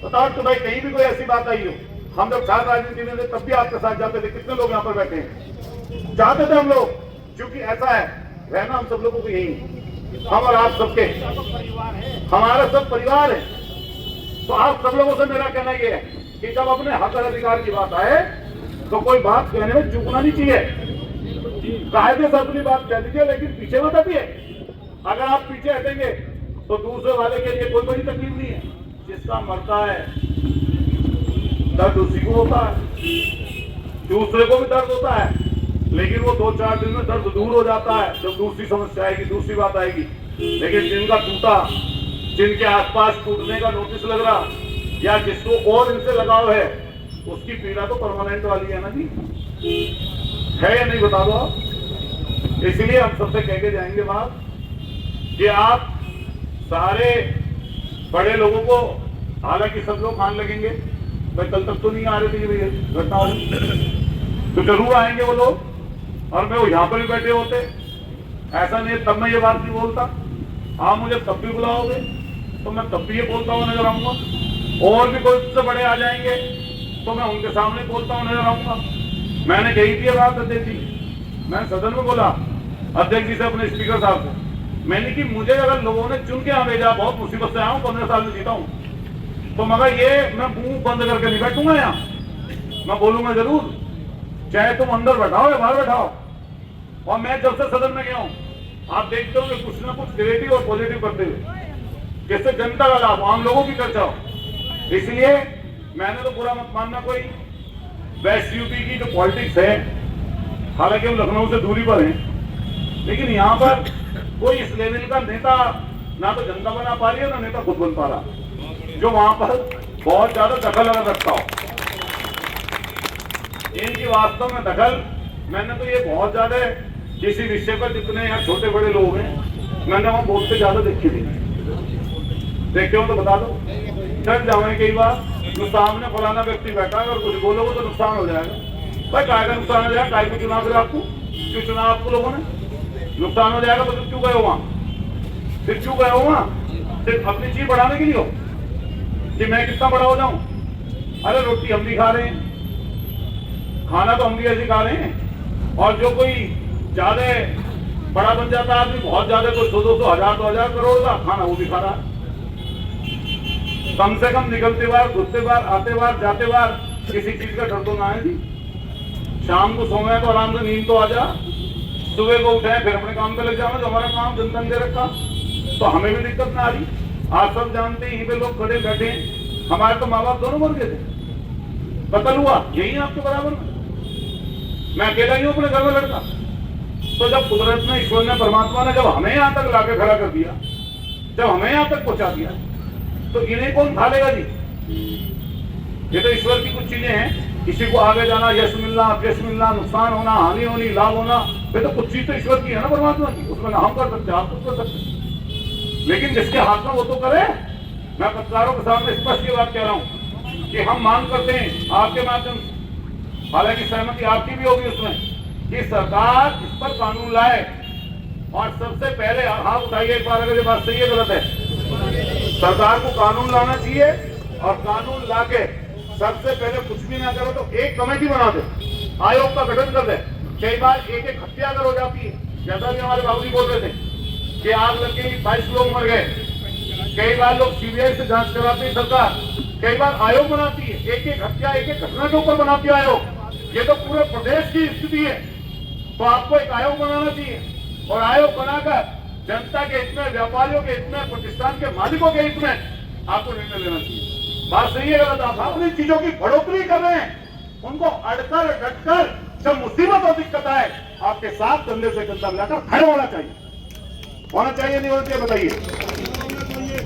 बताओ तो भाई, कहीं भी कोई ऐसी बात आई हो, हम जब छात्र राजनीति में थे तब भी आपके साथ जाते थे। कितने लोग यहाँ पर बैठे हैं, चाहते थे हम लोग, क्योंकि ऐसा है रहना हम सब लोगों को यही, हम और आप सबके, हमारा सब परिवार है। तो आप सब लोगों से मेरा कहना यह है कि जब अपने हक और अधिकार की बात आए तो कोई बात कहने में चूकना नहीं चाहिए। कायदे से अपनी बात कह दीजिए, लेकिन पीछे मत हटिए। अगर आप पीछे हटेंगे तो दूसरे वाले के लिए कोई बड़ी तकलीफ नहीं है। जिसका मरता है दर्द उसी को होता है, दूसरे को भी दर्द होता है, लेकिन वो 2-4 दिन में दर्द दूर हो जाता है जब दूसरी समस्या आएगी, दूसरी बात आएगी। लेकिन जिनका टूटा, जिनके आसपास टूटने का नोटिस लग रहा, या जिसको और इनसे लगाव है, उसकी पीड़ा तो परमानेंट वाली है ना जी, है या नहीं, बता दो आप। इसलिए हम सबसे कह के जाएंगे बात कि आप सारे बड़े लोगों को, हालांकि सब लोग मान लगेंगे, भाई कल तक तो नहीं आ रहे थे भैया घटना वाली, तो जरूर आएंगे वो लोग, और मैं वो यहाँ पर भी बैठे होते, ऐसा नहीं तब मैं ये बात नहीं बोलता। आप मुझे तब भी बुलाओगे तो मैं तब भी ये बोलता हुआ नजर आऊंगा, और भी कोई उससे बड़े आ जाएंगे तो मैं उनके सामने बोलता हुआ नजर आऊंगा। मैंने कही थी बात अध्यक्ष जी, मैं सदन में बोला अध्यक्ष जी से, अपने स्पीकर साहब से, मैंने कि मुझे अगर लोगों ने चुन के यहाँ भेजा, बहुत मुसीबत से आया हूँ, 15 साल में जीता हूँ, तो मगर ये मैं मुंह बंद करके नहीं बैठूंगा यहाँ, मैं बोलूंगा जरूर, चाहे तुम अंदर बैठाओ या बाहर बैठाओ। और मैं जब से सदन में गया हूँ, आप देखते हो कि कुछ ना कुछ क्रिएटिव और पॉजिटिव करते हुए, जिससे जनता का लाभ, आम लोगों की चर्चा हो। इसलिए मैंने तो बुरा मत मानना कोई, वेस्ट यूपी की जो पॉलिटिक्स है, हालांकि हम लखनऊ से दूरी पर हैं, लेकिन यहाँ पर कोई इस लेवल का नेता ना तो जनता बना पा रही है, ना नेता खुद बन पा रहा, जो वहां पर बहुत ज्यादा दखल अगर रखता हो। इनकी वास्तव में दखल, मैंने तो ये बहुत ज्यादा किसी विषय पर जितने यहाँ छोटे बड़े लोग हैं, मैंने वहां बोलते ज्यादा देखी नहीं। देखे हो तो बता दो, डर जाओगे कई बार, जो सामने फलाना व्यक्ति बैठा है, अगर कुछ बोलोगे तो नुकसान हो जाएगा। भाई काय का नुकसान हो जाएगा, काय को चुनाव फिर आपको, क्यों चुना आपको लोगों ने, नुकसान हो जाएगा तो क्यों गए हो वहां, फिर क्यों गए हो वहां, सिर्फ अपनी चीज बढ़ाने के लिए हो कि मैं कितना बड़ा हो जाऊं। अरे रोटी हम भी खा रहे हैं, खाना तो हम भी ऐसे खा रहे हैं, और जो कोई ज्यादा बड़ा बन जाता है आदमी, बहुत ज्यादा, कोई 100-200 1000 2000 करोड़ का खाना वो भी खा रहा है। कम से कम निकलते बार, घुसते बार, आते बार, जाते बार किसी चीज का डर तो ना है जी। शाम को सोए तो आराम से नींद तो आ जा, सुबह को उठे फिर अपने काम पे लग जाओ, जो हमारा काम जनता ने दे रखा, तो हमें भी दिक्कत ना आ रही। आप सब जानते हैं, यहीं पे लोग खड़े बैठे हैं, हमारे तो माँ बाप दोनों मर गए थे, कत्ल हुआ यही आपके बराबर में, मैं अकेला ही हूँ अपने घर में लड़का। तो जब कुदरत ने, ईश्वर ने, परमात्मा ने जब हमें यहाँ तक लाके खड़ा कर दिया, जब हमें यहाँ तक पहुंचा दिया, तो इन्हें कौन खा लेगा जी। ये तो ईश्वर की कुछ चीजें हैं, किसी को आगे जाना, यश मिलना, अपयश मिलना, नुकसान होना, हानि होनी, लाभ होना, ये तो कुछ चीज तो ईश्वर की है ना, परमात्मा की, उसमें ना हम कर सकते, आप कुछ कर सकते, लेकिन जिसके हाथ में वो तो करे। मैं पत्रकारों के सामने स्पष्ट ये बात कह रहा हूँ कि हम मांग करते हैं आपके माध्यम से, हालांकि सहमति आपकी भी होगी उसमें, कि सरकार इस पर कानून लाए, और सबसे पहले हाथ उठाइए एक बार अगर ये बात सही है गलत है, सरकार को कानून लाना चाहिए, और कानून लाके सबसे पहले कुछ भी ना करो तो एक कमेटी बना दे, आयोग का गठन कर दे। कई बार एक हत्या अगर हो जाती है, जैसा भी हमारे बाबूजी बोल रहे थे कि आग लग गई 22 लोग मर गए, कई बार लोग सीबीआई से जांच कराती है सरकार, कई बार आयोग बनाती है, एक हत्या, एक घटना के ऊपर बनाती है आयोग। ये तो पूरे प्रदेश की स्थिति है, तो आपको एक आयोग बनाना चाहिए, और आयोग बनाकर जनता के हित में, व्यापारियों के हित में, प्रतिष्ठान के मालिकों के हित में आपको निर्णय लेना चाहिए। बात सही है गलत, आप अपनी चीजों की बढ़ोतरी कर रहे हैं, उनको अड़कर डटकर जब मुसीबत और दिक्कत आए, आपके साथ कंधे से कंधा मिलाकर खड़े होना चाहिए, नहीं होना चाहिए, बताइए।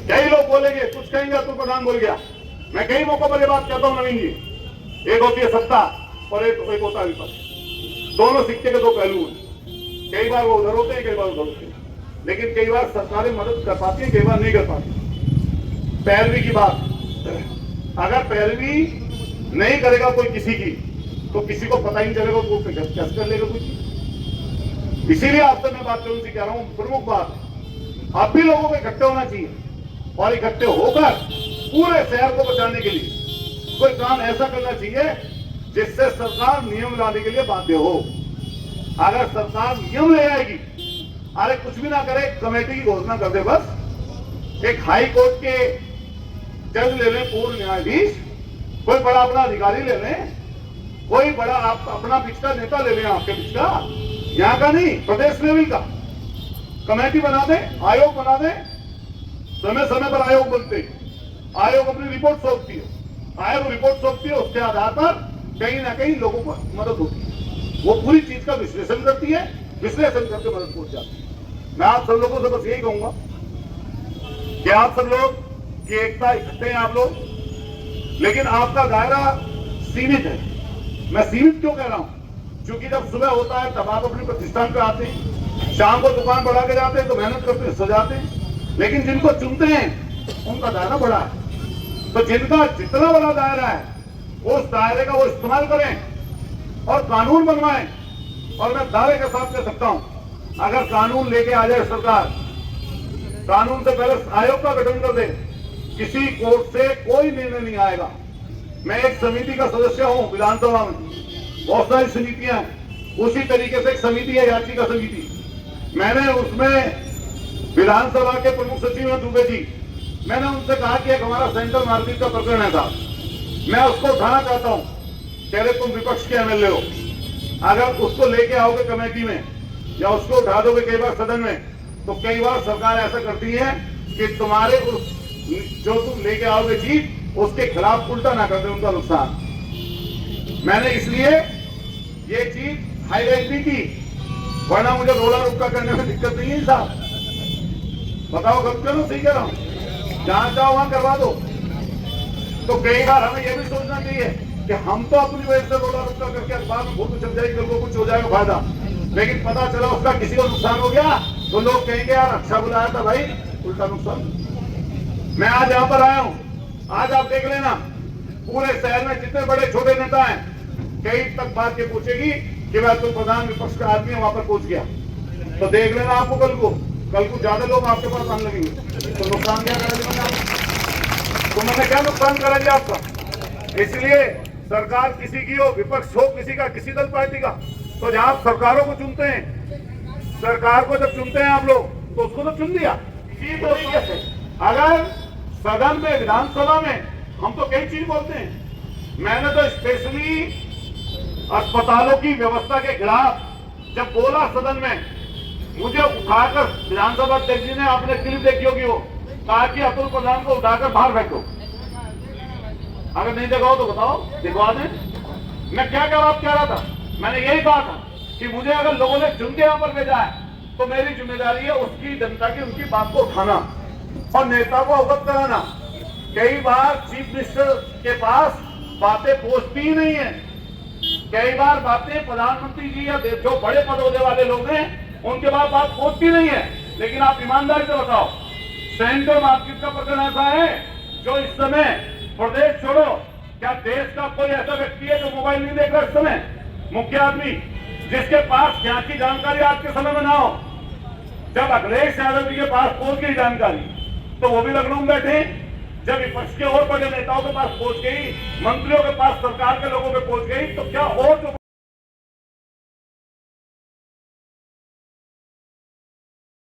कई लोग बोलेंगे, कुछ कहेंगे तो प्रधान बोल गया, मैं कई मौकों पर ये बात कहता हूँ नवीन जी, एक होती है सत्ता और एक होता है विपक्ष, दोनों सिक्के के दो पहलू हैं। कई बार वो उधर होते हैं, कई बार उधर होते हैं, लेकिन कई बार सरकारें मदद कर पाती है, कई बार नहीं कर पाती। पैरवी की बात, अगर पैरवी नहीं करेगा कोई किसी की, तो किसी को पता ही नहीं चलेगा वो कैसे कर लेगा कुछ। इसीलिए आपसे मैं बात करूं, कह रहा हूं, प्रमुख बात आप भी लोगों को इकट्ठे होना चाहिए, और इकट्ठे होकर पूरे शहर को बचाने के लिए कोई काम ऐसा करना चाहिए जिससे सरकार नियम लाने के लिए बाध्य हो। अगर सरकार नियम ले आएगी, अरे कुछ भी ना करे, कमेटी की घोषणा कर दे, बस एक हाई कोर्ट के जज ले लें, पूर्व न्यायाधीश, कोई बड़ा अपना अधिकारी ले लें, कोई बड़ा आप अपना पिछला नेता ले लें, आपके पिछला, यहाँ का नहीं, प्रदेश लेवल का कमेटी बना दे, आयोग बना दे, समय समय पर आयोग बनते, आयोग अपनी रिपोर्ट सौंपती है, आयोग रिपोर्ट सौंपती है, उसके आधार पर कहीं ना कहीं लोगों को मदद होती है, वो पूरी चीज का विश्लेषण करती है, विश्लेषण करके मदद पहुंच जाती है। मैं आप सब लोगों से बस यही कहूंगा कि आप सब लोग की एकता इकट्ठे हैं आप लोग, लेकिन आपका दायरा सीमित है। मैं सीमित क्यों कह रहा हूं? क्योंकि जब सुबह होता है तब आप अपने प्रतिष्ठान पे आते हैं, शाम को दुकान बढ़ा के जाते हैं तो मेहनत करते सजाते हैं, लेकिन जिनको चुनते हैं उनका दायरा बड़ा है। तो जिनका जितना बड़ा दायरा है उस दायरे का वो इस्तेमाल करें और कानून बनवाएं। और मैं दावे के साथ कह सकता हूं, अगर कानून लेके आ जाए सरकार, कानून से पहले आयोग का गठन कर दे, किसी कोर्ट से कोई निर्णय नहीं आएगा। मैं एक समिति का सदस्य हूं विधानसभा में, बहुत सारी समितियां हैं, उसी तरीके से एक समिति है याचिका समिति, मैंने उसमें विधानसभा के प्रमुख सचिव हैं दुबे जी, मैंने उनसे कहा कि एक हमारा सेंट्रल मार्केट का प्रकरण है साहब, मैं उसको उठाना चाहता हूं। कह रहे तुम विपक्ष के एमएलए हो, अगर उसको लेके आओगे कमेटी में या उसको उठा दोगे कई बार सदन में, तो कई बार सरकार ऐसा करती है कि तुम्हारे उस जो तुम लेके आओगे चीज उसके खिलाफ उल्टा ना कर दे, उनका नुकसान। मैंने इसलिए ये चीज हाईलाइट नहीं की, वरना मुझे रोला रुक्का करने में दिक्कत नहीं है साहब। बताओ कब करो, सही कह रहा हूं, जहां चाहो वहां करवा दो। तो कई बार हमें यह भी सोचना चाहिए कि हम तो अपनी वजह से रोला रुक्का करके अखबार में फोटो छप जाएगी, कल को कुछ हो जाएगा फायदा, लेकिन पता चला उसका किसी को नुकसान हो गया तो लोग कहेंगे यार अच्छा बुलाया था भाई, उल्टा नुकसान। मैं आज यहाँ पर आया हूँ, आज आप देख लेना पूरे शहर में जितने बड़े छोटे नेता हैं, कई तक बात ये पूछेगी कि मैं तुम प्रधान विपक्ष का आदमी वहां पर पहुंच गया, तो देख लेना आपको कल को ज्यादा लोग आपके पास आने लगेंगे, तो नुकसान क्या करेंगे? तो मैंने क्या नुकसान करेंगे आपका? इसलिए सरकार किसी की हो, विपक्ष हो किसी का, किसी दल पार्टी का, तो जहां आप सरकारों को चुनते हैं, सरकार को जब चुनते हैं आप लोग, तो उसको तो चुन दिया इसी तरीके से। अगर सदन में, विधानसभा में हम तो कई चीज बोलते हैं, मैंने तो स्पेशली अस्पतालों की व्यवस्था के खिलाफ जब बोला सदन में, मुझे उठाकर विधानसभा अध्यक्ष जी ने, आपने क्लिप देखी होगी, वो कहा कि अतुल प्रधान को उठाकर बाहर फेंको। अगर नहीं देखा हो तो बताओ, दिखवा दें। मैं क्या कह रहा था? मैंने यही कहा था कि मुझे अगर लोगों ने चुन के यहां पर भेजा है तो मेरी जिम्मेदारी है उसकी, जनता की, उनकी बात को उठाना और नेता को अवगत कराना। कई बार चीफ मिनिस्टर के पास बातें पहुंचती ही नहीं है, कई बार बातें प्रधानमंत्री जी या जो बड़े पद होने वाले लोग हैं उनके पास बात पहुंचती नहीं है। लेकिन आप ईमानदारी से बताओ, सेंट्रल मार्केट का प्रकरण ऐसा है जो इस समय, प्रदेश छोड़ो, क्या देश का कोई ऐसा व्यक्ति है जो मोबाइल नहीं देख रहा इस समय, मुख्य आदमी, जिसके पास यहाँ की जानकारी आज के समय में ना हो? जब अखिलेश यादव जी के पास पहुंच गई जानकारी तो वो भी लखनऊ में बैठे, जब विपक्ष के और बड़े नेताओं के पास पहुंच गई, मंत्रियों के पास, सरकार के लोगों के पहुंच गई, तो क्या और जो